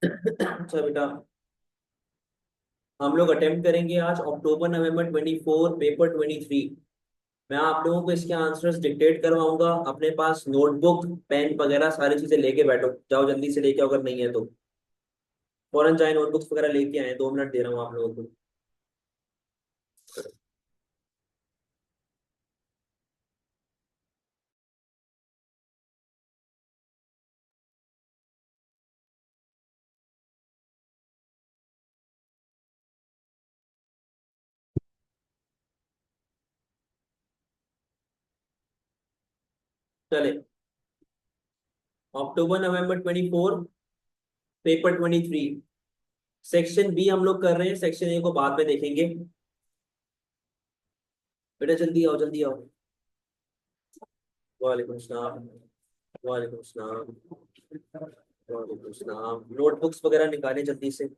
अच्छा बेटा, हम लोग अटेम्प्ट करेंगे आज अक्टूबर नवंबर 24 पेपर 23। मैं आप लोगों को इसके आंसर्स डिक्टेट करवाऊंगा। अपने पास नोटबुक पेन वगैरह सारी चीजें लेके बैठो, जाओ जल्दी से लेके आओ, अगर नहीं है तो फौरन जाए नोटबुक्स वगैरह लेके आए। 2 मिनट दे रहा हूँ आप लोगों को। चले, अक्टूबर नवंबर 24 पेपर 23, सेक्शन बी हम लोग कर रहे हैं, सेक्शन ए को बाद में देखेंगे। बेटा जल्दी आओ, जल्दी आओ। वालेकुम सलाम। वालेकुम सलाम। वालेकुम सलाम। नोटबुक्स वगैरह निकालें जल्दी से।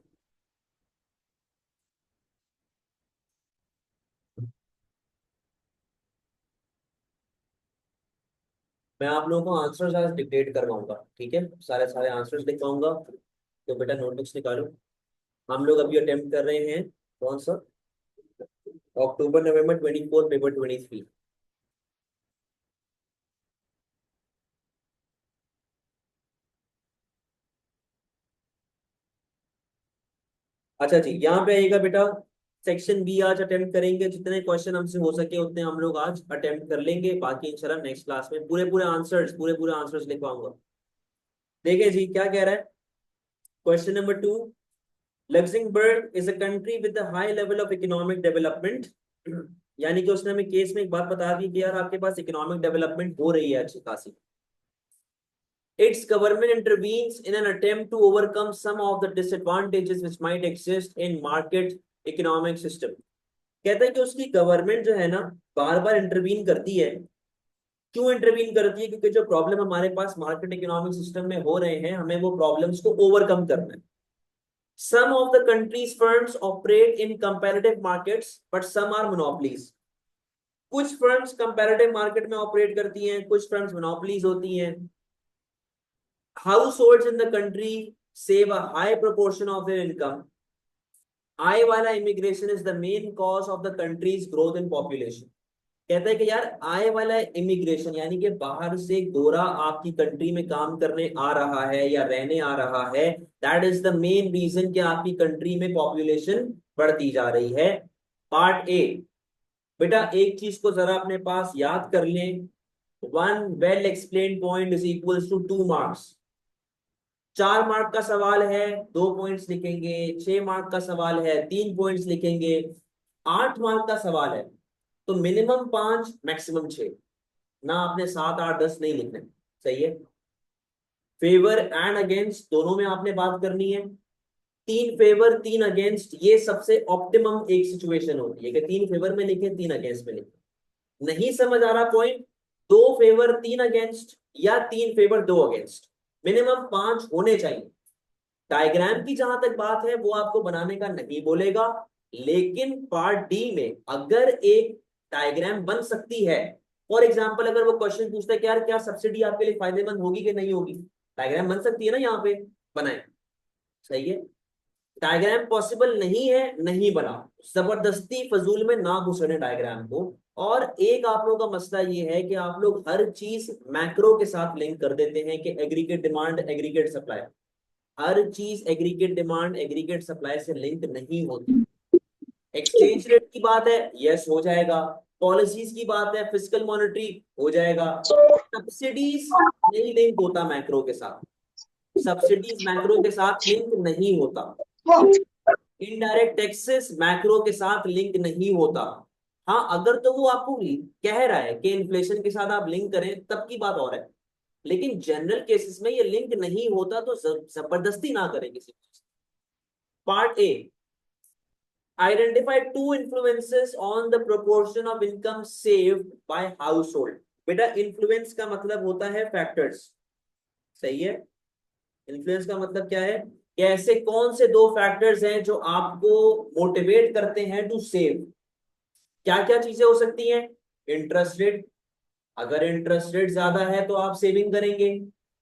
मैं आप लोगों को आंसर्स आज डिक्टेट करवाऊंगा, ठीक है? सारे सारे आंसर्स लिखवाऊंगा, तो बेटा नोटबुक्स निकालो। हम लोग अभी अटेम्प्ट कर रहे हैं कौन सा? अक्टूबर नवंबर 24 पेपर 23। अच्छा जी, यहाँ पे आएगा बेटा सेक्शन बी। आज अटेम्प्ट करेंगे, जितने क्वेश्चन हमसे हो सके उतने हम लोग आज अटेम्प्ट कर लेंगे। बाकी इंशाल्लाह नेक्स्ट क्लास में पूरे पूरे आंसर्स लिखवाऊंगा। देखिए जी क्या कह रहा है। Question number 2, Luxembourg is a country with a high level of economic development. यानी कि उसने हमें केस में एक बात बता दी कि यार आपके पास इकोनॉमिक डेवलपमेंट हो रही है अच्छी खासी। Its government intervenes in an attempt to overcome some of the disadvantages which might exist in market economic system। कहता है कि उसकी गवर्नमेंट जो है ना, बार बार इंटरवीन करती है। क्यों इंटरवीन करती है? क्योंकि जो प्रॉब्लम हमारे पास मार्केट इकोनॉमिक सिस्टम में हो रहे हैं, हमें वो प्रॉब्लम्स को ओवरकम करना है। Some of the country's firms operate in competitive markets, but some are monopolies। कुछ फर्म्स कंपैरेटिव मार्केट में ऑपरेट करती हैं, कुछ फर्म्स मोनोपोलीज होती हैं। Households in the country save a high proportion of their income। आय वाला immigration is the main cause of the countries growth in population. कहता है कि यार आय वाला इमिग्रेशन यानी कि बाहर से गोरा आपकी कंट्री में काम करने आ रहा है या रहने आ रहा है, that is the main reason कि आपकी कंट्री में पॉपुलेशन बढ़ती जा रही है। पार्ट ए, बेटा एक चीज को जरा अपने पास याद कर लें। One well explain point is equals to 2 marks. 4 mark का सवाल है, 2 पॉइंट्स लिखेंगे। 6 मार्क का सवाल है, 3 पॉइंट्स लिखेंगे। 8 मार्क का सवाल है तो मिनिमम 5 मैक्सिमम 6, ना आपने 7 8 10 नहीं लिखने। सही है? फेवर एंड अगेंस्ट दोनों में आपने बात करनी है। 3 फेवर 3 अगेंस्ट, ये सबसे ऑप्टिमम एक सिचुएशन होती है कि 3 फेवर में लिखे, 3 अगेंस्ट में लिखे। नहीं समझ आ रहा पॉइंट? 2 फेवर 3 अगेंस्ट या 3 फेवर 2 अगेंस्ट, मिनिमम 5 होने चाहिए। डायग्राम की जहां तक बात है वो आपको बनाने का नहीं बोलेगा, लेकिन पार्ट डी में अगर एक डायग्राम बन सकती है, फॉर एग्जांपल अगर वो क्वेश्चन पूछता है कि यार क्या सब्सिडी आपके लिए फायदेमंद होगी कि नहीं होगी, डायग्राम बन सकती है ना, यहाँ पे बनाए। सही है? डायग्राम पॉसिबल नहीं है, नहीं बना। जबरदस्ती फजूल में ना घुसने डायग्राम को। और एक आप लोगों का मसला ये है कि आप लोग हर चीज मैक्रो के साथ लिंक कर देते हैं कि एग्रीगेट डिमांड एग्रीगेट सप्लाई। हर चीज एग्रीगेट डिमांड एग्रीगेट सप्लाई से लिंक नहीं होती। एक्सचेंज रेट की बात है, यस हो जाएगा। पॉलिसीज की बात है, फिजिकल मॉनेटरी, हो जाएगा। सब्सिडीज नहीं लिंक होता मैक्रो के साथ। सब्सिडीज मैक्रो के साथ लिंक नहीं होता। इनडायरेक्ट टैक्सेस मैक्रो के साथ लिंक नहीं होता। हाँ, अगर तो वो आपको कह रहा है कि इन्फ्लेशन के साथ आप लिंक करें तब की बात और है, लेकिन जनरल केसेस में ये लिंक नहीं होता, तो जबरदस्ती ना करें किसी चीज। Part a, identify two influences on the proportion of income saved by household. बेटा इन्फ्लुएंस का मतलब होता है फैक्टर्स। सही है? इन्फ्लुएंस का मतलब क्या है कि ऐसे कौन से 2 फैक्टर्स हैं जो आपको मोटिवेट करते हैं टू सेव। क्या क्या चीजें हो सकती हैं? इंटरेस्ट रेट, अगर इंटरेस्ट रेट ज्यादा है तो आप सेविंग करेंगे।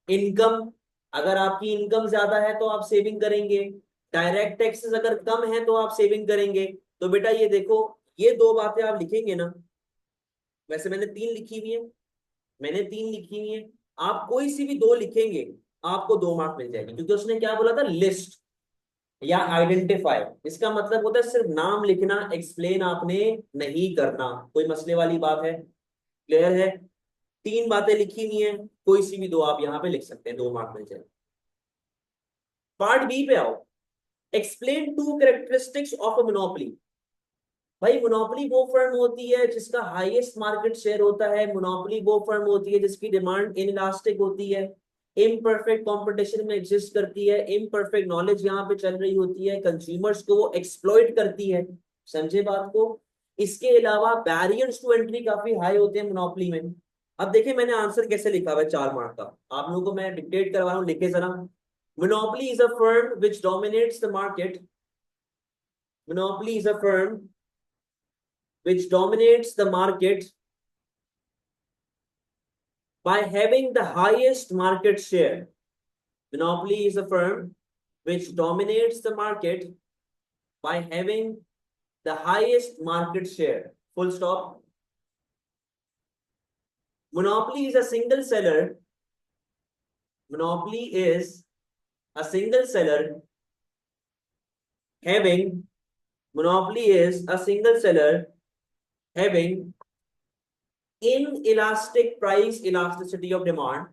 इनकम, अगर आपकी इनकम ज्यादा है तो आप सेविंग करेंगे, डायरेक्ट टैक्सेस अगर कम है तो आप सेविंग करेंगे। तो बेटा ये देखो, ये दो बातें आप लिखेंगे ना, वैसे मैंने तीन लिखी हुई है, मैंने तीन लिखी हुई है, आप कोई सी भी दो लिखेंगे आपको 2 मार्क मिल जाएंगे, क्योंकि उसने क्या बोला था, लिस्ट या आइडेंटिफाई। इसका मतलब होता है सिर्फ नाम लिखना, एक्सप्लेन आपने नहीं करना। कोई मसले वाली बात है? क्लियर है? तीन बातें लिखी हुई है, कोई सी भी दो आप यहाँ पे लिख सकते हैं, 2 मार्क मिल जाए। पार्ट बी पे आओ। Explain to characteristics of a monopoly. भाई मोनोपोली वो फर्म होती है जिसका हाईएस्ट मार्केट शेयर होता है, मोनोपोली वो फर्म होती है जिसकी डिमांड इनइलास्टिक होती है, इम्परफेक्ट कंपटीशन में एग्जिस्ट करती है, इम्परफेक्ट नॉलेज यहाँ पे चल रही होती है, कंज्यूमर्स को वो एक्सप्लॉइट करती है। समझे बात को? इसके अलावा बैरियर्स टू एंट्री काफी हाई होते हैं मोनोपोली में। अब देखिए मैंने आंसर कैसे लिखा हुआ है 4 मार्क का, आप लोगों को मैं डिक्टेट करवा रहा हूँ, लिखे जरा। Monopoly is a firm which dominates the market. Monopoly is a firm which dominates the market by having the highest market share. Monopoly is a firm which dominates the market by having the highest market share. Full stop. Monopoly is a single seller. Monopoly is a single seller having, monopoly is a single seller having inelastic price elasticity of demand,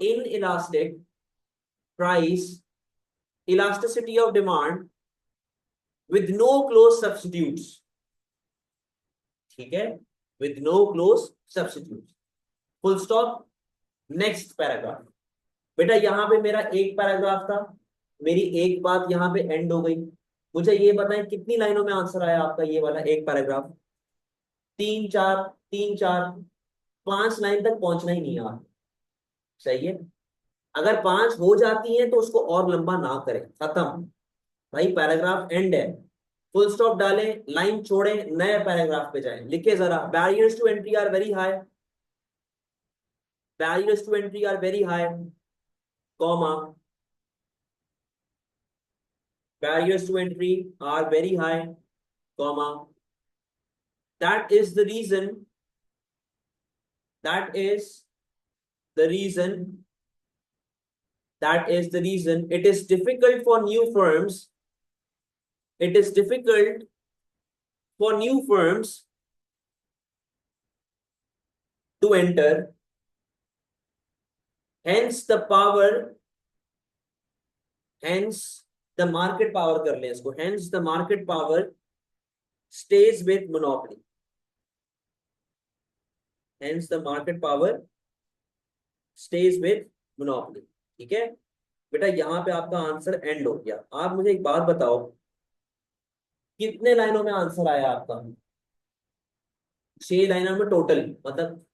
inelastic price elasticity of demand with no close substitutes. ठीक है, with no close substitutes. Full stop. Next paragraph. बेटा यहाँ पे मेरा एक paragraph था, मेरी एक बात यहाँ पे एंड हो गई। मुझे ये बताएं कितनी लाइनों में आंसर आया आपका ये वाला एक पैराग्राफ? 3 4, 3 4, 5 लाइन तक पहुंचना ही नहीं है आप। सही है? अगर 5 हो जाती है तो उसको और लंबा ना करें, खत्म भाई, पैराग्राफ एंड है। फुल स्टॉप डालें, लाइन छोड़ें, नए पैराग्राफ पे जाएं, लिखे जरा, barriers to entry are very high, barriers to entry are very high, comma, barriers to entry are very high, comma, that is the reason, that is the reason, that is the reason it is difficult for new firms, it is difficult for new firms to enter, hence the power, hence the market power कर लें इसको, hence the market power stays with monopoly, hence the market power stays with monopoly। ठीक है बेटा, यहां पे आपका answer and हो गया। आप मुझे एक बात बताओ, कितने लाइनों में आंसर आया आपका? 6 लाइनों में टोटल, मतलब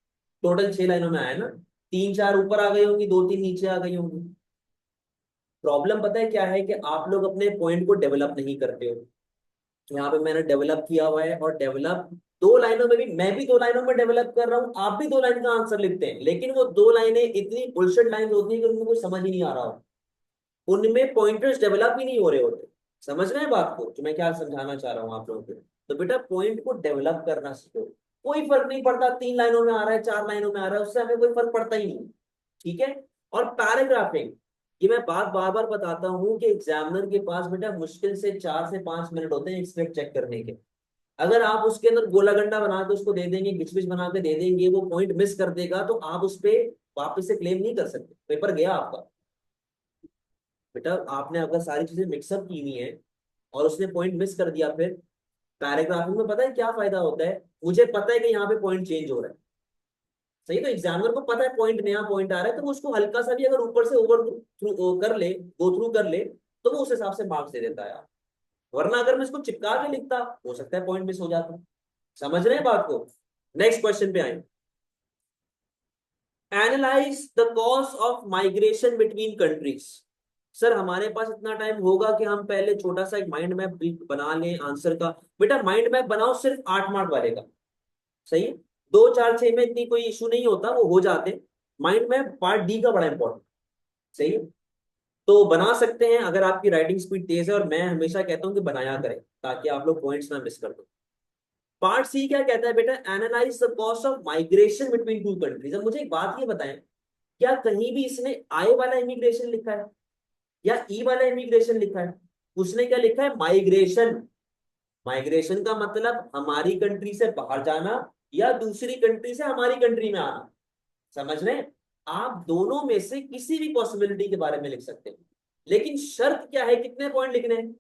टोटल 6 लाइनों में आया ना? 3 4 ऊपर आ गई होंगी, 2 3 नीचे आ गई होंगी। प्रॉब्लम पता है क्या है कि आप लोग अपने पॉइंट को डेवलप नहीं करते हो। यहाँ पे मैंने डेवलप किया हुआ है, और डेवलप 2 लाइनों में भी, मैं भी 2 लाइनों में डेवलप कर रहा हूँ, आप भी 2 लाइन का आंसर लिखते हैं, लेकिन वो 2 लाइनें इतनी बुलशिट लाइन होती है कि उनको कुछ समझ ही नहीं आ रहा हो, उनमें पॉइंटर्स डेवलप ही नहीं हो रहे होते। समझ रहे हैं बात को, जो मैं क्या समझाना चाह रहा हूँ आप लोगों को? तो बेटा पॉइंट को डेवलप करना सीखो। कोई फर्क नहीं पड़ता 3 लाइनों में आ रहा है, 4 लाइनों में आ रहा है, उससे हमें कोई फर्क पड़ता ही नहीं। ठीक है? और पैराग्राफिंग, ये मैं बात बार बार बताता हूँ कि एग्जामिनर के पास बेटा मुश्किल से 4 से 5 मिनट होते हैं स्क्रिप्ट चेक करने के। अगर आप उसके अंदर गोला गंडा बना के उसको दे देंगे, घिच पिच बना के दे देंगे, वो पॉइंट मिस कर देगा, तो आप उस पर वापस से क्लेम नहीं कर सकते, पेपर गया आपका। बेटा आपने अगर सारी चीजें मिक्सअप की हुई है और उसने पॉइंट मिस कर दिया, फिर पैराग्राफिंग में पता है क्या फायदा होता है? मुझे पता है कि यहाँ पे पॉइंट चेंज हो रहा है, सही, तो एग्जामिनर को पता है पॉइंट, नया पॉइंट आ रहा है, तो वो उसको हल्का सा भी अगर ऊपर से ओवर थ्रू कर ले, गो थ्रू कर ले, तो वो उस हिसाब से मार्क्स दे देता है यार। वरना अगर मैं इसको चिपका के लिखता, हो सकता है पॉइंट मिस हो जाता। समझ रहे हैं बात को? नेक्स्ट क्वेश्चन पे आए। Analyse the cause of migration between countries. Sir हमारे पास इतना टाइम होगा कि हम पहले छोटा सा एक माइंड मैप बना लें आंसर का? बेटा माइंड मैप बनाओ सिर्फ 8 मार्क वाले का, सही है? 2 4 6 में इतनी कोई इशू नहीं होता, वो हो जाते। माइंड मैप पार्ट डी का बड़ा इंपॉर्टेंट। सही है। तो बना सकते हैं अगर आपकी राइटिंग स्पीड तेज है, और मैं हमेशा कहता हूं कि बनाया करें ताकि आप लोग पॉइंट्स ना मिस कर दो। पार्ट सी क्या कहता है बेटा, analyse the cost of migration between two countries. अब मुझे एक बात ये बताएं, क्या कहीं भी इसने आई वाला इमिग्रेशन लिखा है या ई वाला इमिग्रेशन लिखा है? उसने क्या लिखा है, माइग्रेशन। माइग्रेशन का मतलब हमारी कंट्री से बाहर जाना या दूसरी कंट्री से हमारी कंट्री में आना। समझ रहे हैं? आप दोनों में से किसी भी पॉसिबिलिटी के बारे में लिख सकते हैं, लेकिन शर्त क्या है, कितने पॉइंट लिखने हैं?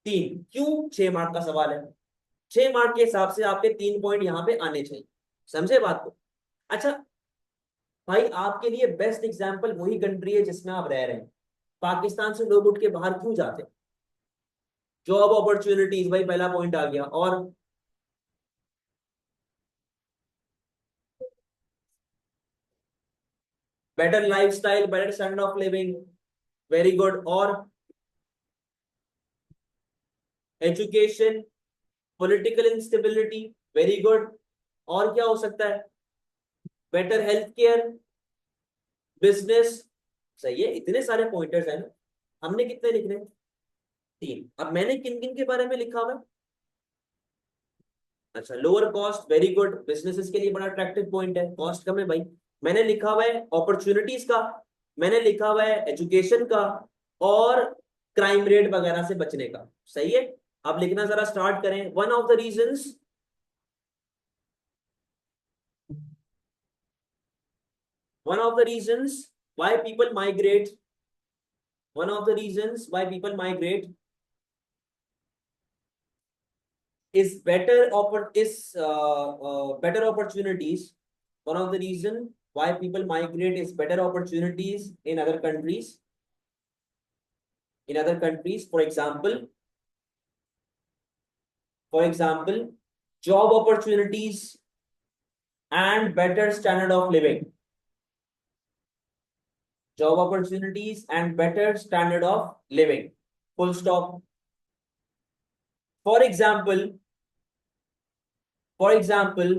3। क्यों? 6 मार्क का सवाल है। 6 मार्क के हिसाब से आपके 3 पॉइंट यहाँ पे आने चाहिए। समझे बात को? अच्छा भाई, आपके लिए बेस्ट एग्जाम्पल वही कंट्री है जिसमें आप रह रहे हैं। पाकिस्तान से लोग उठ के बाहर क्यों जाते हैं? जॉब अपॉर्चुनिटीज, भाई पहला पॉइंट आ गया। और better lifestyle, better standard of living, very good. और education, political instability, very good. और क्या हो सकता है? Better health care, business. सही है, इतने सारे पॉइंटर्स हैं ना। हमने कितने लिखने हैं? 3। अब मैंने किन किन के बारे में लिखा हुआ है? अच्छा, lower cost, very good, businesses के लिए बड़ा अट्रैक्टिव पॉइंट है, कॉस्ट कम है भाई। मैंने लिखा हुआ है अपॉर्चुनिटीज का, मैंने लिखा हुआ है एजुकेशन का, और क्राइम रेट वगैरह से बचने का। सही है। अब लिखना जरा स्टार्ट करें। One of the reasons why people migrate, one of the reasons why people migrate is better opportunities. One of the reason why people migrate is better opportunities in other countries. For example, job opportunities and better standard of living. Job opportunities and better standard of living. Full stop. For example, for example,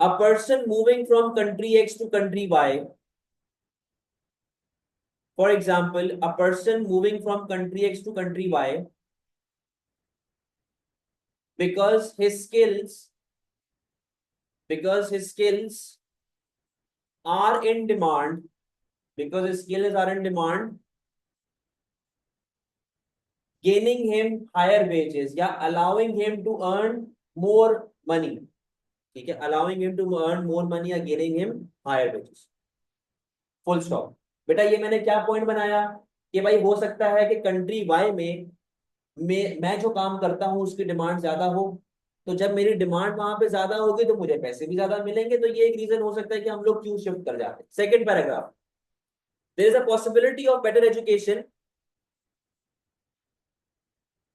a person moving from country X to country Y. For example, a person moving from country X to country Y, because his skills because his skills are in demand, because his skills are in demand, gaining him higher wages या allowing him to earn more money. ठीक है, allowing him to earn more money या gaining him higher wages. Full stop. बेटा ये मैंने क्या point बनाया कि भाई हो सकता है कि कंट्री वाई में मैं जो काम करता हूं उसकी डिमांड ज्यादा हो, तो जब मेरी डिमांड वहां पे ज्यादा होगी तो मुझे पैसे भी ज्यादा मिलेंगे, तो ये एक रीजन हो सकता है कि हम लोग क्यों शिफ्ट कर जाते हैं। Second paragraph, there is a possibility of better education,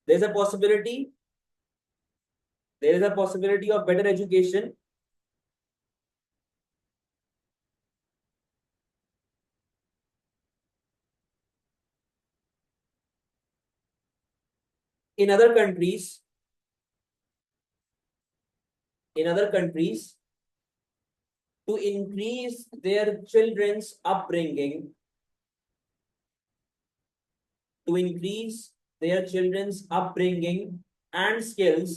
there is a possibility there is a possibility of better education in other countries in other countries to increase their children's upbringing, to increase their children's upbringing and skills,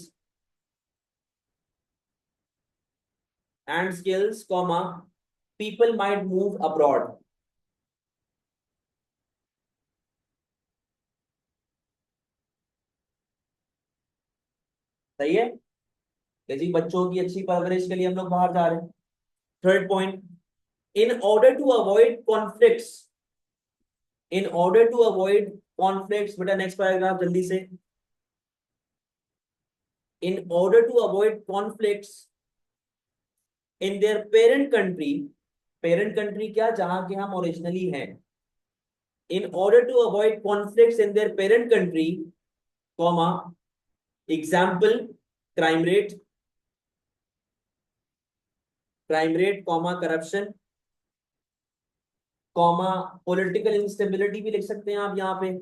comma, people might move abroad. सही है कि जी बच्चों की अच्छी परवरिश के लिए हम लोग बाहर जा रहे हैं। Third point, in order to avoid conflicts, in order to avoid conflicts, बेटा नेक्स्ट पैराग्राफ जल्दी से। In order to avoid conflicts in their parent country, parent country क्या, जहां के हम ओरिजिनली हैं। In order to avoid conflicts in their parent country, comma, example crime rate comma corruption, comma political instability भी लिख सकते हैं आप यहाँ पे।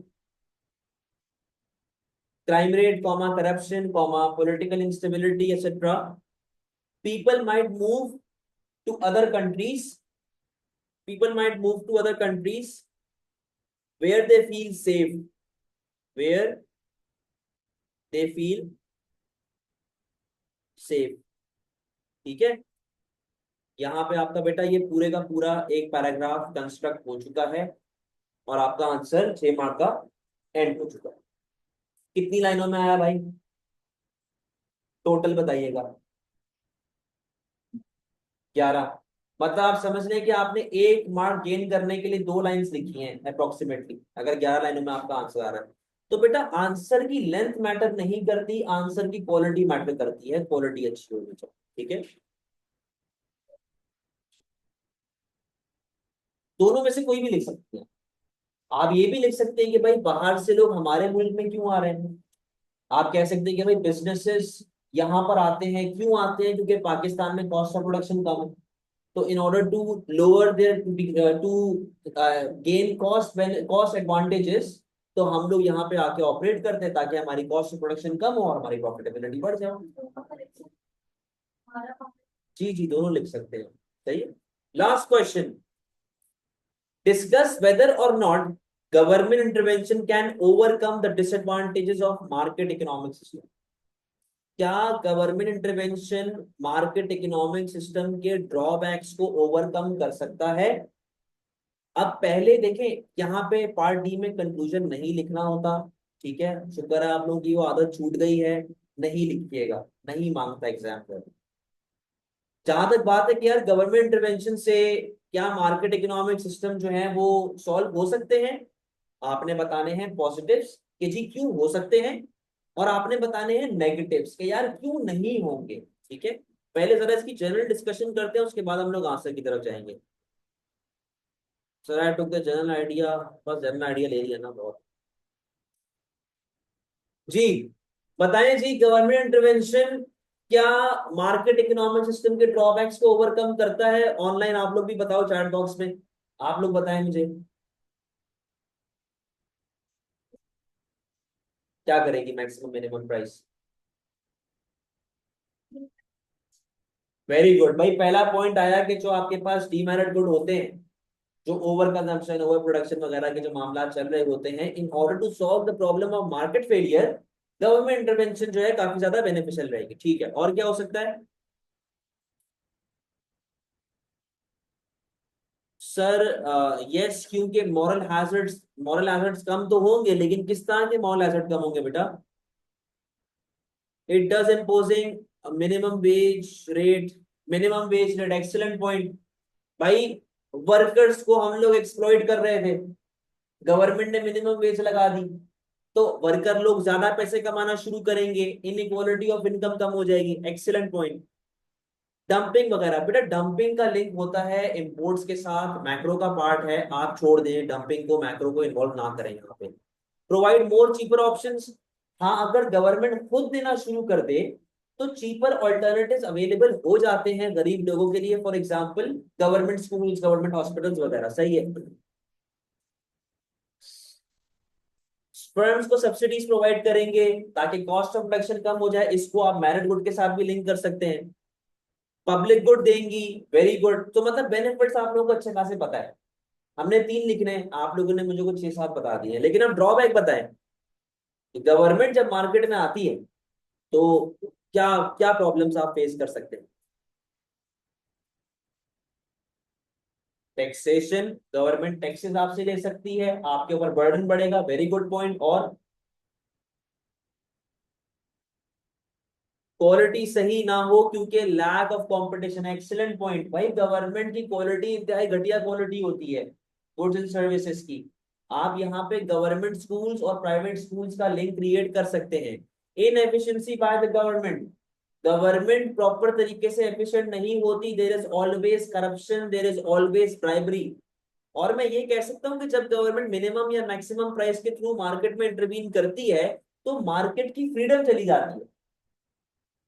Crime rate comma corruption comma political instability etcetera, people might move to other countries people might move to other countries where they feel safe, where they feel safe. ठीक है, यहाँ पे आपका बेटा ये पूरे का पूरा एक पैराग्राफ कंस्ट्रक्ट हो चुका है और आपका आंसर 6 मार्क का एंड हो चुका है. कितनी लाइनों में आया भाई, टोटल बताइएगा. 11. मतलब आप समझ रहे हैं कि आपने 1 मार्क गेन करने के लिए 2 लाइंस लिखी हैं अप्रोक्सीमेटली, अगर 11 लाइनों में आपका आंसर आ रहा है. तो बेटा आंसर की लेंथ मैटर नहीं करती, आंसर की क्वालिटी मैटर करती है, क्वालिटी अच्छी होनी चाहिए. ठीक है, दोनों में से कोई भी लिख सकते हैं. आप ये भी लिख सकते हैं कि भाई बाहर से लोग हमारे मुल्क में क्यों आ रहे हैं. आप कह सकते हैं कि भाई बिजनेसेस यहाँ पर आते हैं, क्यों आते हैं, क्योंकि पाकिस्तान में कॉस्ट ऑफ प्रोडक्शन कम है. तो in order to lower their to gain cost advantages, तो हम लोग यहाँ पे आके ऑपरेट करते हैं ताकि हमारी कॉस्ट ऑफ प्रोडक्शन कम हो और हमारी प्रॉफिटेबिलिटी बढ़ जाए. जी जी, दोनों लिख सकते हैं. सही है. Last question, discuss whether or not government intervention can overcome the disadvantages of market economic system. क्या government intervention market economic system के ड्रॉबैक्स को ओवरकम कर सकता है. अब पहले देखें, यहाँ पे पार्ट डी में कंक्लूजन नहीं लिखना होता. ठीक है, शुक्र है आप लोगों की वो आदत छूट गई है, नहीं लिखिएगा, नहीं मांगता एग्जाम पर. जहां तक बात है कि यार गवर्नमेंट इंटरवेंशन से क्या मार्केट इकोनॉमिक सिस्टम जो है वो सॉल्व हो सकते हैं, आपने बताने हैं पॉजिटिव्स कि जी क्यों हो सकते हैं, और आपने बताने हैं नेगेटिव्स कि यार क्यों नहीं होंगे. ठीक है, पहले जरा इसकी जनरल डिस्कशन करते हैं, उसके बाद हम लोग आंसर की तरफ जाएंगे. Sir I took the general idea, बस जनरल आइडिया ले लिया ना बहुत. जी बताएं जी, गवर्नमेंट इंटरवेंशन क्या मार्केट इकोनॉमिक सिस्टम के ड्रॉबैक्स को ओवरकम करता है. ऑनलाइन आप लोग भी बताओ चैट बॉक्स में, आप लोग बताएं मुझे क्या करेगी maximum minimum price. Very good भाई, पहला पॉइंट आया कि जो आपके पास डीमेरिट गुड होते हैं, जो ओवर कंजम्पशन ओवर प्रोडक्शन वगैरह के जो मामला चल रहे होते हैं, in order to solve the problem of market failure government intervention जो है काफी ज्यादा बेनिफिशियल रहेगी. ठीक है, और क्या हो सकता है सर. यस, क्योंकि मॉरल हैजर्ड्स कम तो होंगे, लेकिन किस तरह के मॉरल हैजर्ड कम होंगे बेटा. It does imposing minimum wage rate. Minimum wage rate, excellent point भाई. वर्कर्स को हम लोग एक्सप्लॉइट कर रहे थे, गवर्नमेंट ने मिनिमम वेज लगा दी, तो वर्कर लोग ज्यादा पैसे कमाना शुरू करेंगे, इनइक्वालिटी ऑफ इनकम कम हो जाएगी. Excellent point. डंपिंग वगैरह बेटा, डंपिंग का लिंक होता है इंपोर्ट्स के साथ, मैक्रो का पार्ट है, आप छोड़ दें डंपिंग को, मैक्रो को इन्वॉल्व ना करें यहाँ पे. Provide more cheaper options. हाँ, अगर गवर्नमेंट खुद देना शुरू कर दे तो चीपर ऑल्टरनेटिव्स अवेलेबल हो जाते हैं गरीब लोगों के लिए. For example government schools, government hospitals वगैरह. सही है. फर्म्स को सब्सिडीज प्रोवाइड करेंगे ताकि कॉस्ट ऑफ प्रोडक्शन कम हो जाए, इसको आप मेरिट गुड के साथ भी लिंक कर सकते हैं. पब्लिक गुड देंगी, वेरी गुड. तो मतलब बेनिफिट्स आप लोगों को अच्छे खासे पता है. हमने 3 लिखने हैं, आप लोगों ने मुझे कुछ 6-7 बता दिए हैं, लेकिन अब ड्रॉबैक बताएं. गवर्नमेंट जब मार्केट में आती है तो क्या क्या प्रॉब्लम्स आप फेस कर सकते हैं. टैक्सेशन, गवर्नमेंट टैक्सेस आपसे ले सकती है, आपके ऊपर बर्डन बढ़ेगा. Very good point. और क्वालिटी सही ना हो क्योंकि lack of competition. Excellent point भाई, गवर्नमेंट की क्वालिटी इंतहाई घटिया क्वालिटी होती है गुड्स एंड सर्विसेज की. आप यहाँ पे गवर्नमेंट स्कूल्स और प्राइवेट स्कूल्स का लिंक क्रिएट कर सकते हैं. Inefficiency by the government, government proper तरीके से एफिशिएंट नहीं होती, there is always corruption, there is always bribery. और मैं ये कह सकता हूँ कि जब गवर्नमेंट मिनिमम या मैक्सिमम प्राइस के थ्रू मार्केट में इंटरवीन करती है तो मार्केट की फ्रीडम चली जाती है,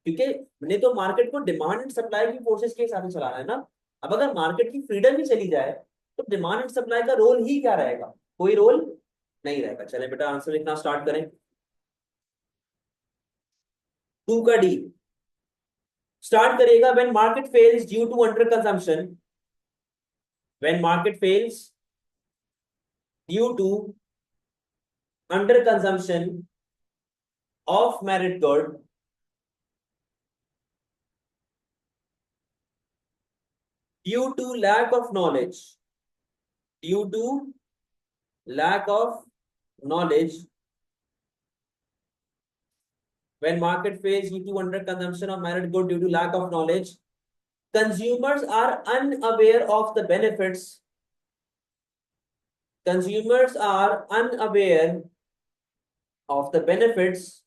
क्योंकि हमने तो मार्केट को डिमांड एंड सप्लाई की फोर्सेस के हिसाब से चलाना है ना. अब अगर मार्केट की फ्रीडम ही चली जाए तो डिमांड एंड सप्लाई का रोल ही क्या रहेगा, कोई रोल नहीं रहेगा. चले बेटा आंसर लिखना स्टार्ट करें. 2 का डी स्टार्ट करेगा. When market fails due to under consumption, when market fails due to underconsumption of merit good, due to lack of knowledge, due to lack of knowledge, when market fails due to underconsumption of merit good due to lack of knowledge, consumers are unaware of the benefits. Consumers are unaware of the benefits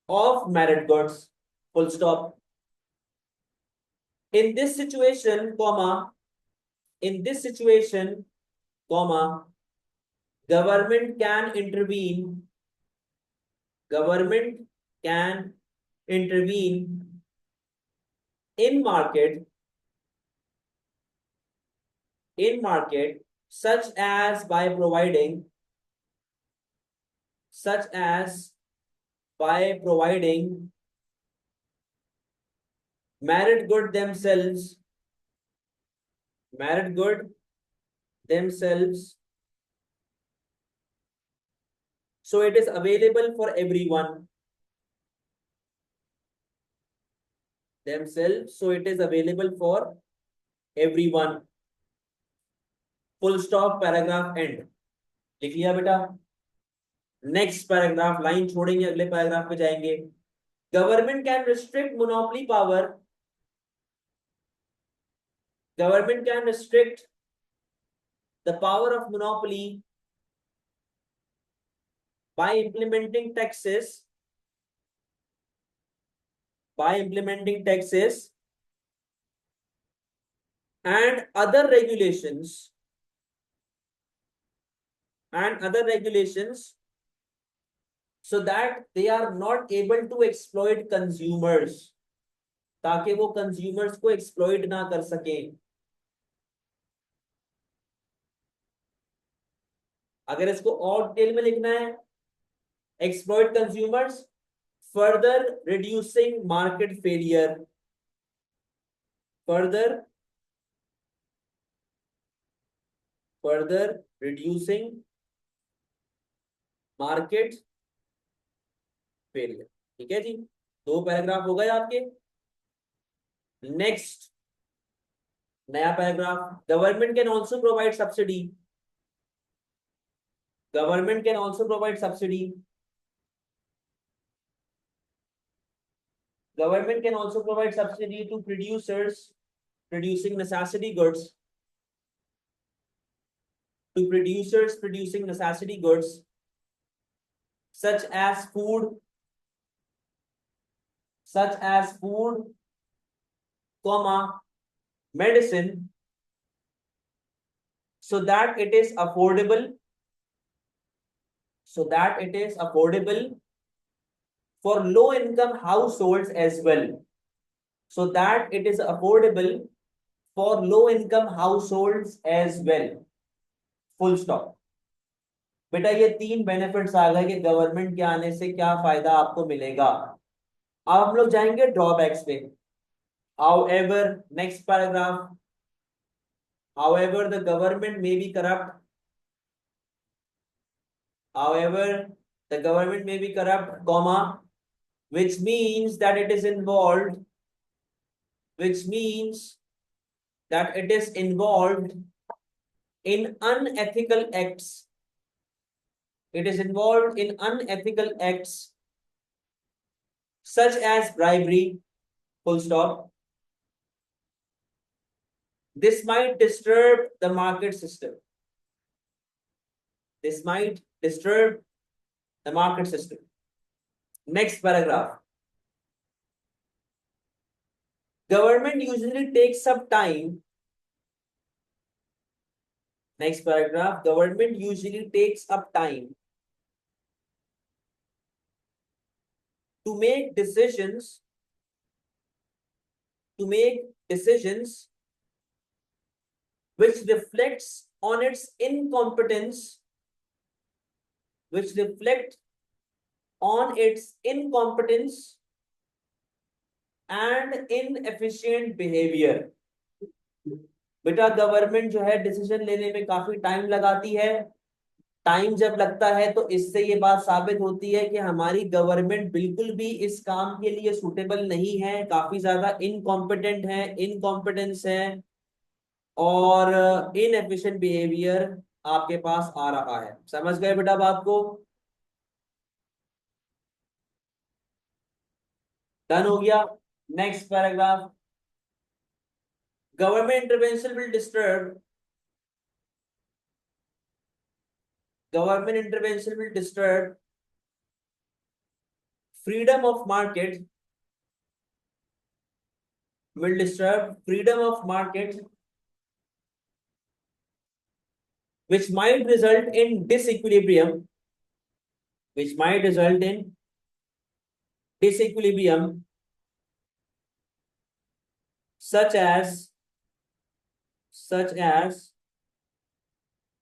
of merit goods. Full stop. In this situation, comma, government can intervene. Government can intervene in market, such as by providing merit good themselves, so it is available for everyone. So it is available for everyone. Full stop, paragraph end. लिख लिया बेटा? Next paragraph, line छोड़ेंगे, अगले paragraph पे जाएंगे. Government can restrict monopoly power. Government can restrict the power of monopoly by implementing taxes, and other regulations, so that they are not able to exploit consumers, ताकि वो consumers को exploit ना कर सकें. अगर इसको और डिटेल में लिखना है, exploit consumers, further reducing market failure, further reducing market failure. ठीक है जी, 2 पैराग्राफ हो गए आपके. नेक्स्ट नया paragraph. Government can also provide subsidy. Government can also provide subsidy. Government can also provide subsidy to producers producing necessity goods. To producers producing necessity goods such as food, comma, medicine, so that it is affordable, for low income households as well. So that it is affordable for low income households as well. Full stop. बेटा ये 3 benefits आ गए कि government के आने से क्या फायदा आपको मिलेगा. अब हम लोग जाएंगे ड्रॉबैक्स पे. However, next paragraph. However, the government may be corrupt. Comma, which means that it is involved in unethical acts. It is involved in unethical acts such as bribery. Full stop. This might disturb the market system. Next paragraph. Government usually takes up time. Next paragraph. Government usually takes up time to make decisions which reflects on its incompetence, and inefficient behavior. बेटा government जो है decision लेने में काफी time लगाती है। Time जब लगता है तो इससे ये बात साबित होती है कि हमारी गवर्नमेंट बिल्कुल भी इस काम के लिए सूटेबल नहीं है, काफी ज्यादा इनकॉम्पिटेंट है, इनकॉम्पिटेंस है, और इनएफिशिएंट बिहेवियर आपके पास आ रहा है। समझ गए बेटा बात को? डन हो गया। Next paragraph. Government intervention will disturb government intervention will disturb freedom of market will disturb freedom of market, which might result in disequilibrium, which might result in disequilibrium, such as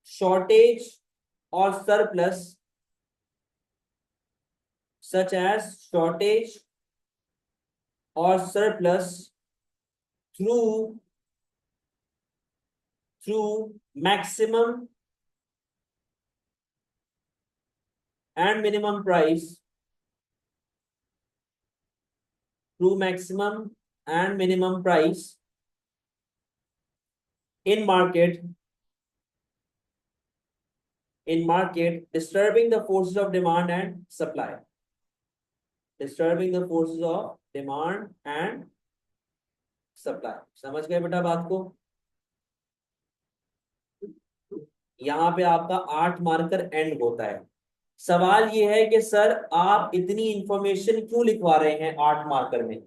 shortage or surplus, such as shortage or surplus through maximum and minimum price, through maximum and minimum price in market, disturbing the forces of demand and supply, disturbing the forces of demand and supply। समझ गए बेटा बात को? यहाँ पे आपका 8 marker and होता है। सवाल ये है कि सर आप इतनी इंफॉर्मेशन क्यों लिखवा रहे हैं 8 मार्कर में?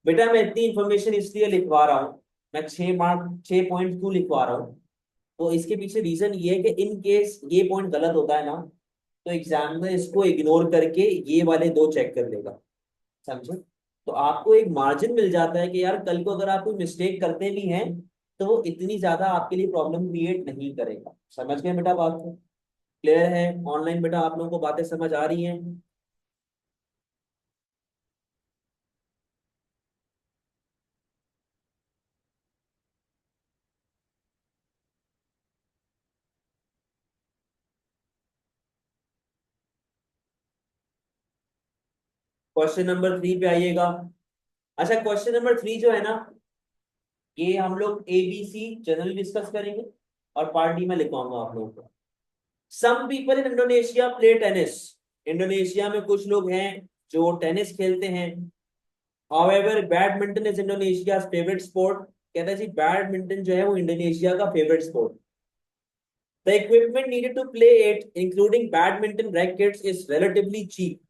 बेटा मैं इतनी इंफॉर्मेशन इसलिए लिखवा रहा हूँ, मैं 6 पॉइंट क्यों लिखवा रहा हूँ, तो इसके पीछे रीजन ये है कि इन केस ये पॉइंट गलत होता है ना, तो एग्जामिनर इसको इग्नोर करके ये वाले 2 चेक कर लेगा। समझे? तो आपको एक मार्जिन मिल जाता है कि यार कल को अगर आप कोई मिस्टेक करते भी हैं तो वो इतनी ज्यादा आपके लिए प्रॉब्लम क्रिएट नहीं करेगा। समझ गए बेटा बात को? क्लियर है? ऑनलाइन बेटा आप लोगों को बातें समझ आ रही हैं? क्वेश्चन नंबर 3 पे आइएगा। अच्छा क्वेश्चन नंबर 3 जो है ना, ये हम लोग ABC जनरल डिस्कस करेंगे और पार्ट डी में लिखवाऊंगा आप लोगों को। Some people in Indonesia play tennis. Indonesia में कुछ लोग हैं जो टेनिस खेलते हैं। However, badminton is Indonesia favourite sport. कहता है जी बैडमिंटन जो है वो इंडोनेशिया का favourite sport. The equipment needed to play it including badminton rackets is relatively cheap.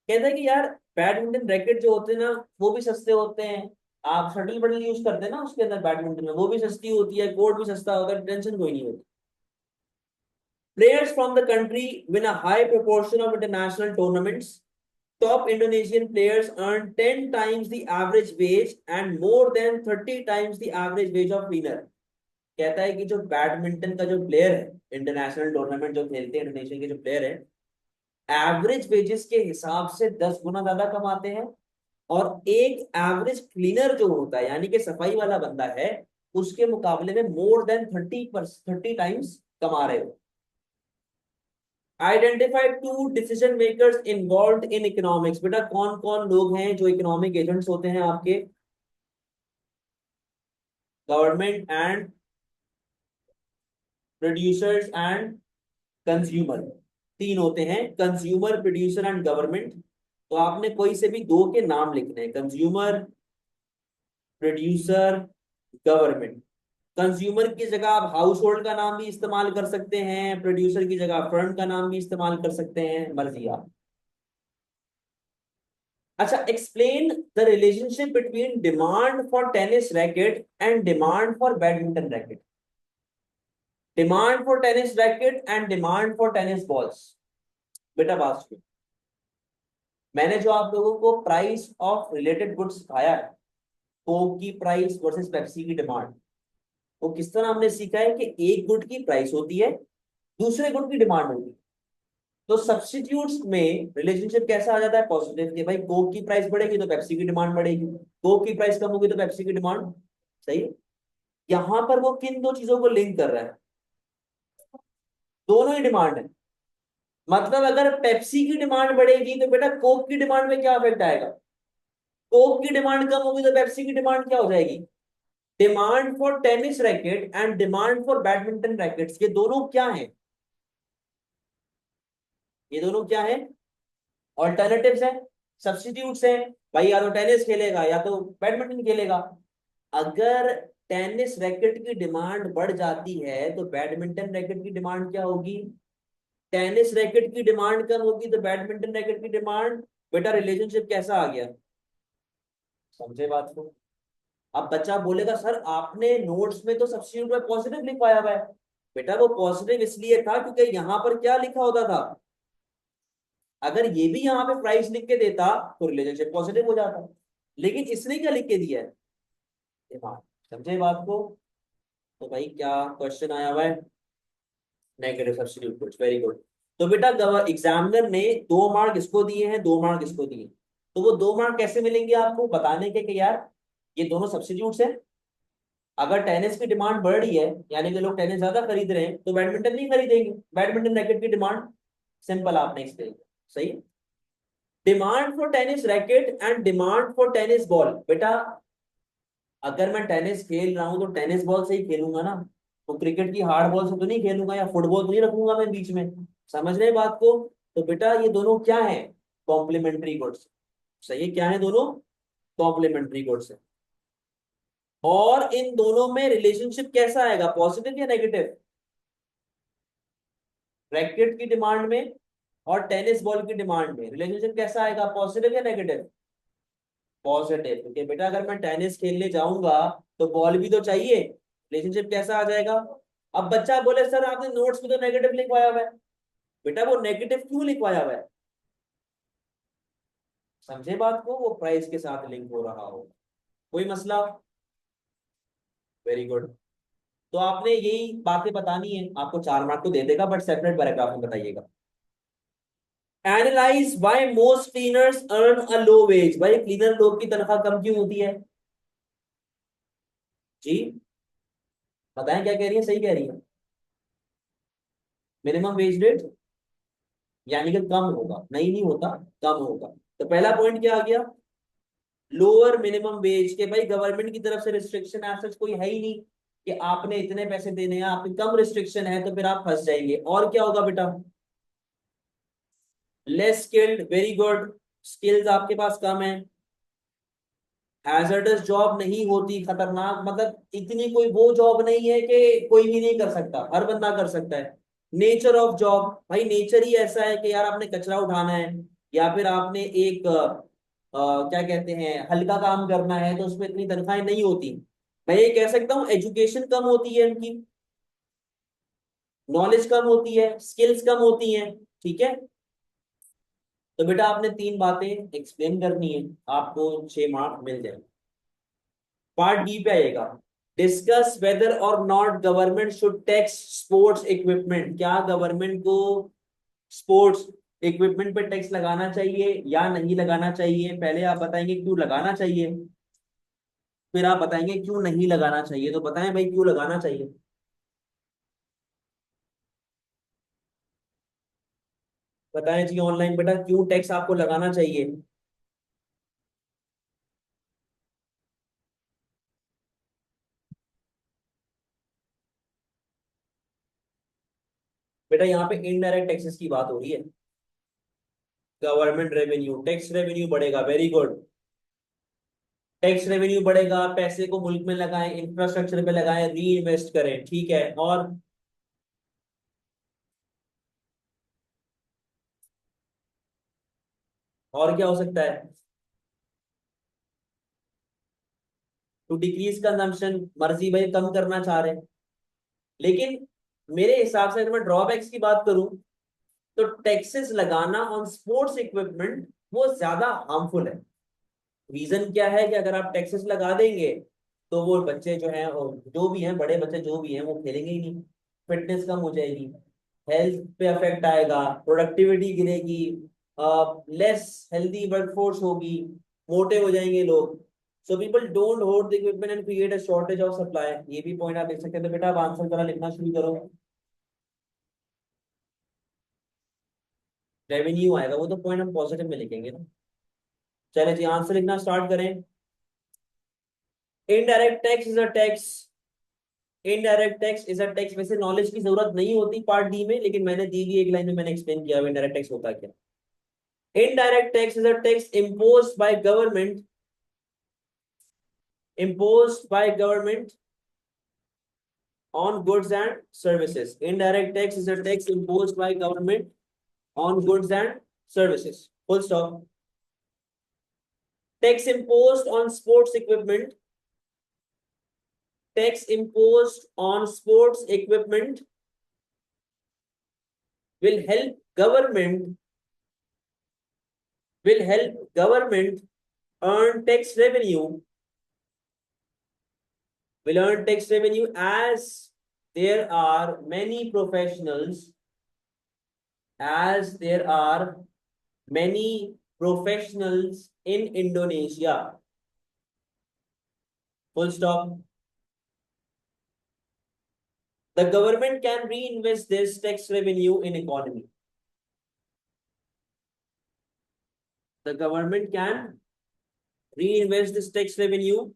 कहता है कि यार बैडमिंटन रैकेट जो होते हैं ना वो भी सस्ते होते हैं। आप शटल बटल यूज करते हैं ना उसके अंदर बैडमिंटन में, वो भी सस्ती होती है, कोर्ट भी सस्ता होता है, टेंशन कोई नहीं होती। Players from the country win a high proportion of international tournaments. Top Indonesian players earn 10 times the average wage and more than 30 times the average wage of winner. कहता है कि जो बैडमिंटन का जो प्लेयर है इंटरनेशनल टूर्नामेंट जो खेलते हैं इंडोनेशिया के जो प्लेयर है, एवरेज वेजेस के हिसाब से 10 गुना ज्यादा कमाते हैं। और एक एवरेज क्लीनर जो होता है यानी कि सफाई वाला बंदा है, उसके मुकाबले में मोर देन 30 टाइम्स कमा रहे हो। Identify 2 decision makers involve in economics. बेटा कौन कौन लोग हैं जो इकोनॉमिक एजेंट्स होते हैं आपके? Government and producers and consumer. 3 होते हैं, कंज्यूमर, प्रोड्यूसर एंड गवर्नमेंट। तो आपने कोई से भी 2 के नाम लिखने हैं, कंज्यूमर, प्रोड्यूसर, गवर्नमेंट। कंज्यूमर की जगह आप हाउस होल्ड का नाम भी इस्तेमाल कर सकते हैं, प्रोड्यूसर की जगह फर्म का नाम भी इस्तेमाल कर सकते हैं, मर्जी आप। अच्छा explain the relationship between demand for tennis racket and demand for badminton racket. Demand for tennis racket and demand for tennis balls. बेटा बात सुनो, मैंने जो आप लोगों को प्राइस ऑफ रिलेटेड गुड्स सिखाया है, कोक की प्राइस वर्सेस पेप्सी की डिमांड, वो किस तरह हमने सीखा है कि एक गुड की प्राइस होती है, दूसरे गुड की डिमांड होती है। तो सब्स्टिट्यूट्स में रिलेशनशिप कैसा आ जाता है? पॉजिटिव, कि भाई कोक की प्राइस बढ़ेगी तो पेप्सी की डिमांड बढ़ेगी, कोक की प्राइस कम होगी तो पेप्सी की डिमांड। सही है? यहां पर वो किन दो चीजों को लिंक कर रहा है, दोनों ही डिमांड है। मतलब अगर पेप्सी की डिमांड बढ़ेगी तो बेटा कोक की डिमांड में क्या इफेक्ट आएगा, कोक की डिमांड कम होगी तो पेप्सी की डिमांड क्या हो जाएगी। Demand for tennis racket and demand for badminton rackets, ये दोनों क्या है, ये दोनों क्या है, ऑल्टरनेटिव्स है, सब्स्टिट्यूट्स है। भाई या तो टेनिस खेलेगा या तो बैडमिंटन खेलेगा। अगर टेनिस रैकेट की डिमांड बढ़ जाती है तो बैडमिंटन रैकेट की डिमांड क्या होगी, टेनिस रैकेट की डिमांड कम होगी तो बैडमिंटन रैकेट की डिमांड। बेटा रिलेशनशिप कैसा आ गया, समझे बात को। अब बच्चा बोलेगा सर आपने नोट्स में तो सब्स्टिट्यूट में पॉजिटिव लिखवाया हुआ है। बेटा वो पॉजिटिव इसलिए था क्योंकि यहां पर क्या लिखा होता था, अगर ये भी यहाँ पे प्राइस लिख के देता तो रिलेशनशिप पॉजिटिव हो जाता, लेकिन इसने क्या लिख के दिया है, हाँ, समझे बात को। तो भाई क्या क्वेश्चन आया हुआ है, नेगेटिव सब्स्टिट्यूट कुछ, वेरी गुड। तो बेटा एग्जामिनर ने 2 मार्क इसको दिए हैं, 2 मार्क इसको दिए, तो वो 2 मार्क कैसे मिलेंगे आपको बताने के कि यार ये दोनों सब्स्टिट्यूट्स हैं। अगर टेनिस की डिमांड बढ़ रही है यानी कि लोग टेनिस ज्यादा खरीद रहे हैं तो बैडमिंटन नहीं खरीदेंगे, बैडमिंटन रैकेट की डिमांड, सिंपल आपने एक्सप्लेन, सही। Demand for tennis racket and demand for tennis ball, बेटा अगर मैं टेनिस खेल रहा हूं तो टेनिस बॉल से ही खेलूंगा ना, तो क्रिकेट की हार्ड बॉल से तो नहीं खेलूंगा या फुटबॉल तो नहीं रखूंगा मैं बीच में, समझ रहे हैं बात को। तो बेटा ये दोनों क्या है, कॉम्प्लीमेंट्री गुड्स, सही है, क्या है दोनों, कॉम्प्लीमेंट्री गुड्स है। और इन दोनों में रिलेशनशिप कैसा आएगा, पॉजिटिव या नेगेटिव, रैकेट की डिमांड में और टेनिस बॉल की डिमांड में रिलेशनशिप कैसा आएगा, पॉजिटिव या नेगेटिव, पॉजिटिव, क्योंकि बेटा अगर मैं टेनिस खेलने जाऊंगा तो बॉल भी तो चाहिए, रिलेशनशिप कैसा आ जाएगा। अब बच्चा बोले सर आपने नोट्स में तो नेगेटिव लिखवाया हुआ है, बेटा वो नेगेटिव क्यों लिखवाया हुआ है, समझे बात को, वो प्राइस के साथ लिंक हो रहा हो, कोई मसला, वेरी गुड। तो आपने यही बातें बतानी है, आपको 4 मार्क तो दे देगा बट सेपरेट पैराग्राफ में बताइएगा। Analyse why most cleaners earn a low wage, भाई क्लीनर लोग की तनख्वाह कम क्यों होती है, जी बताएं क्या कह रही है, सही कह रही है, मिनिमम वेज रेट यानी कि कम होगा, नहीं होता, कम होगा। तो पहला पॉइंट क्या आ गया, लोअर मिनिमम वेज, के भाई गवर्नमेंट की तरफ से रिस्ट्रिक्शन एज सच कोई है ही नहीं कि आपने इतने पैसे देने हैं, आपकी कम रिस्ट्रिक्शन है तो फिर आप फंस जाएंगे। और क्या होगा बेटा, less skilled, very good, skills आपके पास कम है, हैजर्डस जॉब नहीं होती, खतरनाक, मतलब इतनी कोई वो जॉब नहीं है कि कोई भी नहीं कर सकता, हर बंदा कर सकता है। नेचर ऑफ जॉब, भाई नेचर ही ऐसा है कि यार आपने कचरा उठाना है या फिर आपने एक क्या कहते हैं हल्का काम करना है तो उसमें इतनी तनख्वाहें नहीं होती। मैं ये कह सकता हूँ एजुकेशन कम होती है उनकी, नॉलेज कम होती है, स्किल्स कम होती हैं, ठीक है। तो बेटा आपने 3 बातें एक्सप्लेन करनी है, आपको 6 मार्क मिल जाएंगे। पार्ट डी पे आएगा, discuss whether or not government should tax sports equipment, क्या गवर्नमेंट को स्पोर्ट्स इक्विपमेंट पे टैक्स लगाना चाहिए या नहीं लगाना चाहिए, पहले आप बताएंगे क्यों लगाना चाहिए, फिर आप बताएंगे क्यों नहीं लगाना चाहिए। तो बताएं भाई क्यों लगाना चाहिए, बताएं जी ऑनलाइन बेटा क्यों टैक्स आपको लगाना चाहिए। बेटा यहाँ पे इनडायरेक्ट टैक्सेस की बात हो रही है, गवर्नमेंट रेवेन्यू, टैक्स रेवेन्यू बढ़ेगा, वेरी गुड, टैक्स रेवेन्यू बढ़ेगा, पैसे को मुल्क में लगाएं, इंफ्रास्ट्रक्चर पे लगाएं, री इन्वेस्ट करें, ठीक है। और क्या हो सकता है, टू डिक्रीज कंजम्पशन, मर्जी भाई कम करना चाह रहे हैं। लेकिन मेरे हिसाब से अगर मैं ड्रॉबैक्स की बात करूं तो टैक्सेस लगाना ऑन स्पोर्ट्स इक्विपमेंट वो ज्यादा हार्मफुल है। रीजन क्या है कि अगर आप टैक्सेस लगा देंगे तो वो बच्चे जो हैं जो भी हैं बड़े बच्चे जो भी हैं वो खेलेंगे ही नहीं, फिटनेस कम हो जाएगी, हेल्थ पे अफेक्ट आएगा, प्रोडक्टिविटी गिरेगी, लेस हेल्दी वर्कफोर्स होगी, मोटे हो जाएंगे लोग, So people don't hoard the equipment and create a shortage of supply. ये भी पॉइंट आप देख सकते हैं। तो बेटा आप आंसर जरा लिखना शुरू करो। रेवेन्यू आएगा, वो तो पॉइंट हम पॉजिटिव में लिखेंगे ना। चले जी आंसर लिखना स्टार्ट करें। Indirect tax is a tax. Indirect tax is a tax. वैसे नॉलेज की जरूरत नहीं होती पार्ट डी में, लेकिन मैंने दी हुई एक लाइन में मैंने एक्सप्लेन किया इनडायरेक्ट टैक्स होता क्या। Indirect tax is a tax imposed by government, imposed by government on goods and services. Indirect tax is a tax imposed by government on goods and services. Full stop. Tax imposed on sports equipment. Tax imposed on sports equipment will help government earn tax revenue, will earn tax revenue as there are many professionals, as there are many professionals in Indonesia. Full stop. The government can reinvest this tax revenue in economy. The government can reinvest this tax revenue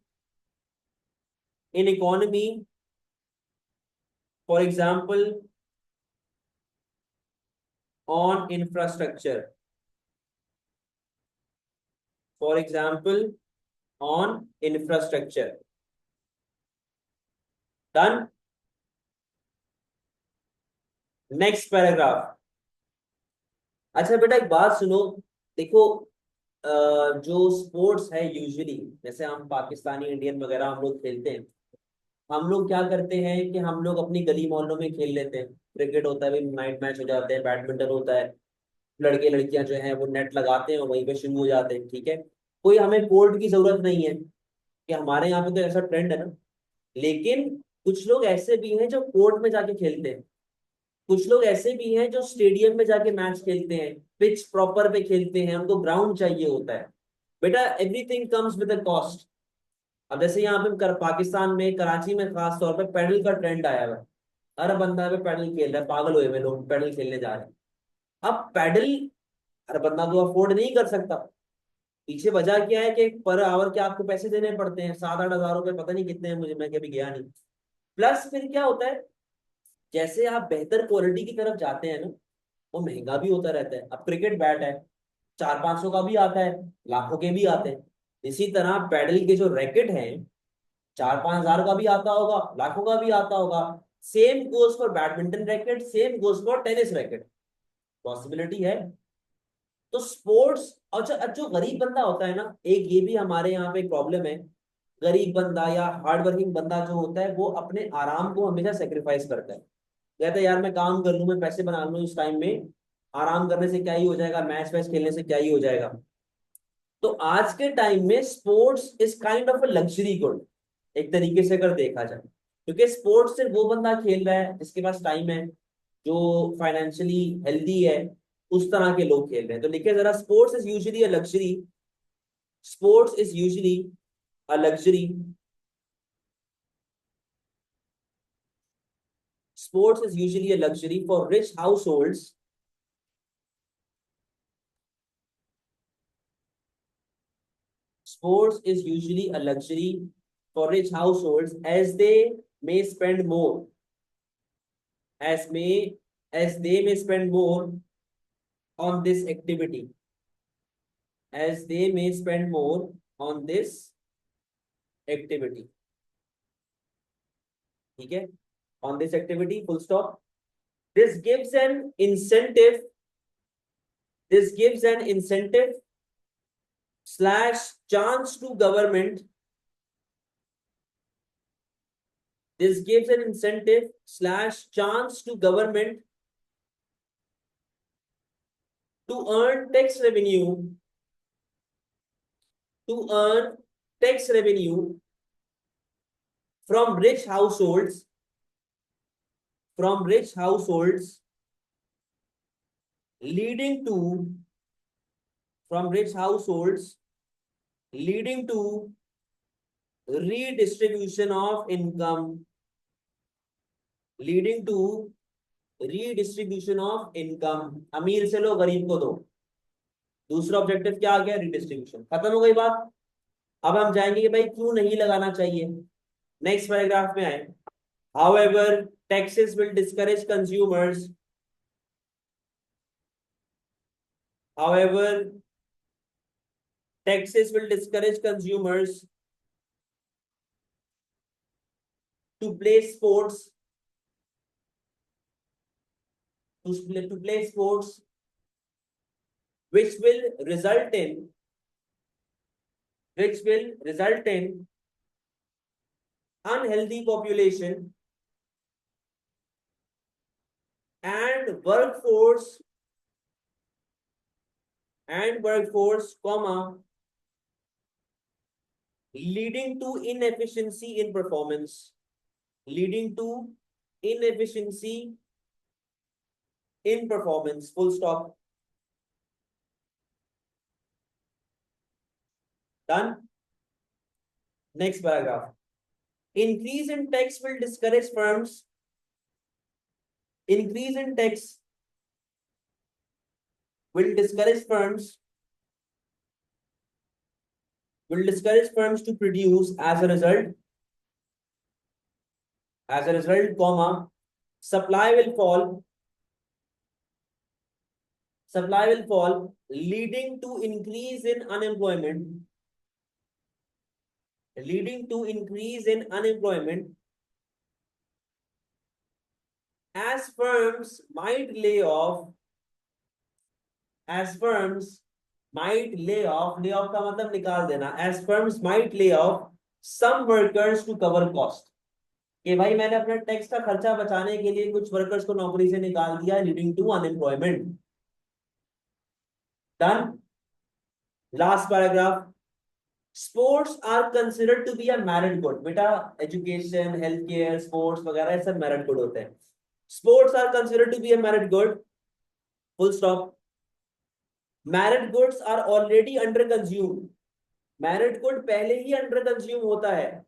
in economy. For example, on infrastructure. For example, on infrastructure. Done. Next paragraph. अच्छा बेटा एक बात सुनो, देखो जो sports है usually, जैसे हम पाकिस्तानी इंडियन वगैरह हम लोग खेलते हैं, हम लोग क्या करते हैं कि हम लोग अपनी गली मोहल्लों में खेल लेते हैं। क्रिकेट होता है, नाइट मैच हो जाते हैं, बैडमिंटन होता है, लड़के लड़कियां जो हैं वो नेट लगाते हैं और वहीं पे शुरू हो जाते हैं। ठीक है, कोई हमें कोर्ट की जरूरत नहीं है, कि हमारे यहाँ पे तो ऐसा ट्रेंड है ना। लेकिन कुछ लोग ऐसे भी हैं जो कोर्ट में जाके खेलते हैं, कुछ लोग ऐसे भी हैं जो स्टेडियम में जाके मैच खेलते हैं, पिच प्रॉपर पे खेलते हैं, उनको ग्राउंड चाहिए होता है। बेटा everything comes with a cost. अब जैसे यहाँ पे पाकिस्तान में कराची में खास तौर पे पैडल का ट्रेंड आया हुआ है। हर बंदा पे पैडल खेल रहा है, पागल हुए हुए लोग पैडल खेलने जा रहे हैं। अब पैडल हर बंदा तो अफोर्ड नहीं कर सकता। पीछे वजह क्या है कि पर आवर के आपको पैसे देने पड़ते हैं, 7-8 हज़ार रुपए, पता नहीं कितने हैं, मुझे मैं कभी गया नहीं। प्लस फिर क्या होता है, जैसे आप बेहतर क्वालिटी की तरफ जाते हैं ना, वो महंगा भी होता रहता है। अब क्रिकेट बैट है, 400-500 का भी आता है, लाखों के भी आते हैं। इसी तरह पैडल के जो रैकेट हैं, 4-5 हज़ार का भी आता होगा, लाखों का भी आता होगा। Same goes for badminton racket, same goes for tennis racket. Possibility है। तो स्पोर्ट्स, अच्छा जो गरीब बंदा होता है ना, एक ये भी हमारे यहाँ पे प्रॉब्लम है। गरीब बंदा या हार्ड वर्किंग बंदा जो होता है, वो अपने आराम को हमेशा सेक्रीफाइस करता है। कहता है यार मैं काम कर लूं, मैं पैसे बना लूं, इस टाइम में आराम करने से क्या ही हो जाएगा, मैच वैच खेलने से क्या ही हो जाएगा। तो आज के टाइम में sports is kind of a luxury good, एक तरीके से अगर देखा जाए, क्योंकि स्पोर्ट्स सिर्फ वो बंदा खेल रहा है जिसके पास टाइम है, जो फाइनेंशियली हेल्दी है, उस तरह के लोग खेल रहे हैं। तो लिखे जरा, sports is usually a luxury, sports is usually a luxury, sports is usually a luxury for rich households, sports is usually a luxury for rich households as they may spend more, as may as they may spend more on this activity, as they may spend more on this activity. ठीक है, on this activity, full stop. This gives an incentive, this gives an incentive slash chance to government, this gives an incentive slash chance to government to earn tax revenue, to earn tax revenue from rich households, from rich households, leading to, from rich households, leading to redistribution of income, leading to redistribution of income, अमीर से लो गरीब को दो। दूसरा objective क्या आ गया? Redistribution. खत्म हो गई बात। अब हम जाएंगे कि भाई क्यों नहीं लगाना चाहिए। नेक्स्ट पैराग्राफ में आए। However, taxes will discourage consumers. However, taxes will discourage consumers to play sports, to play sports, which will result in unhealthy population and workforce, comma, leading to inefficiency in performance, leading to inefficiency in performance, full stop. Done. Next paragraph. Increase in tax will discourage firms. Increase in tax will discourage firms to produce. As a result, comma, supply will fall, leading to increase in unemployment, as firms might lay off, lay off का मतलब निकाल देना, as firms might lay off some workers to cover cost, कि भाई मैंने अपने tax का खर्चा बचाने के लिए कुछ वर्कर्स को नौकरी से निकाल दिया, leading to unemployment. Done. Last paragraph. Sports are considered to be a merit good. बेटा एजुकेशन, हेल्थ केयर, स्पोर्ट्स वगैरह सब मेरिट गुड होते हैं। Sports are considered to be a merit good, full stop. Merit goods are already under consumed. Merit good पहले ही under consume होता है,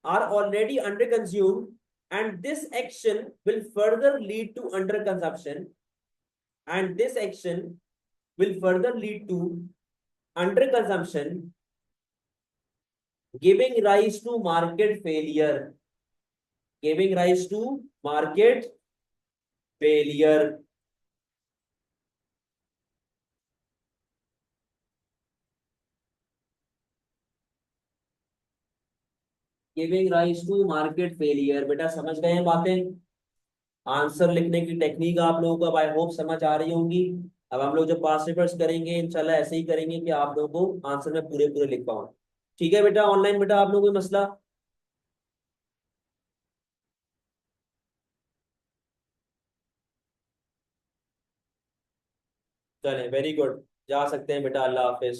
are already under consumed, and this action will further lead to underconsumption, and this action will further lead to underconsumption, giving rise to market failure, giving rise to market failure. Giving rise to market failure। बेटा समझ गए हैं बातें? Answer लिखने की technique आप लोगों को अब आई होप समझ आ रही होंगी। अब हम लोग जब पास पेपर्स करेंगे इंशाल्लाह ऐसे ही करेंगे कि आप लोगों को आंसर में पूरे पूरे लिख पाऊं। ठीक है बेटा? ऑनलाइन बेटा आप लोगों को कोई मसला? चले, वेरी गुड, जा सकते हैं बेटा। अल्लाह हाफिज।